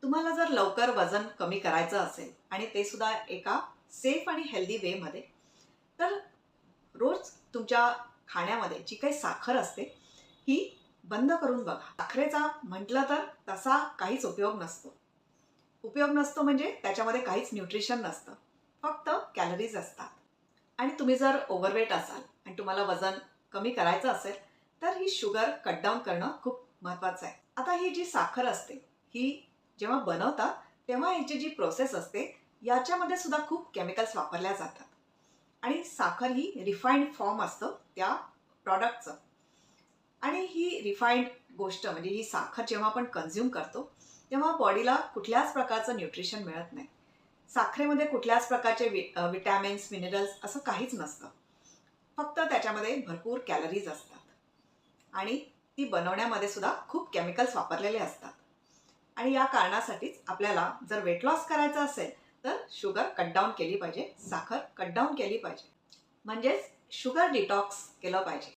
तुम्हाला जर लवकर वजन कमी करायचं असेल आणि ते सुद्धा एका सेफ आणि हेल्दी वेमध्ये, तर रोज तुमच्या खाण्यामध्ये जी काही साखर असते ही बंद करून बघा. साखरेचा म्हटलं तर तसा काहीच उपयोग नसतो. उपयोग नसतो म्हणजे त्याच्यामध्ये काहीच न्यूट्रिशन नसतं, फक्त कॅलरीज असतात. आणि तुम्ही जर ओव्हरवेट असाल आणि तुम्हाला वजन कमी करायचं असेल तर ही शुगर कट डाऊन करणं खूप महत्त्वाचं आहे. आता ही जी साखर असते ही जेव्हा बनवतात तेव्हा ह्याची जी प्रोसेस असते याच्यामध्ये सुद्धा खूप केमिकल्स वापरल्या जातात. आणि साखर ही रिफाईंड फॉर्म असतं त्या प्रॉडक्टचं. आणि ही रिफाईंड गोष्ट म्हणजे ही साखर जेव्हा आपण कन्झ्युम करतो तेव्हा बॉडीला कुठल्याच प्रकारचं न्यूट्रिशन मिळत नाही. साखरेमध्ये कुठल्याच प्रकारचे विटॅमिन्स, मिनरल्स असं काहीच नसतं. फक्त त्याच्यामध्ये भरपूर कॅलरीज असतात आणि ती बनवण्यामध्ये सुद्धा खूप केमिकल्स वापरलेले असतात. आणि या कारणासाठीच आपल्याला जर वेट लॉस करायचं असेल तर शुगर कट डाऊन केली पाहिजे, साखर कट डाऊन केली पाहिजे. म्हणजेच शुगर डिटॉक्स केलं पाहिजे.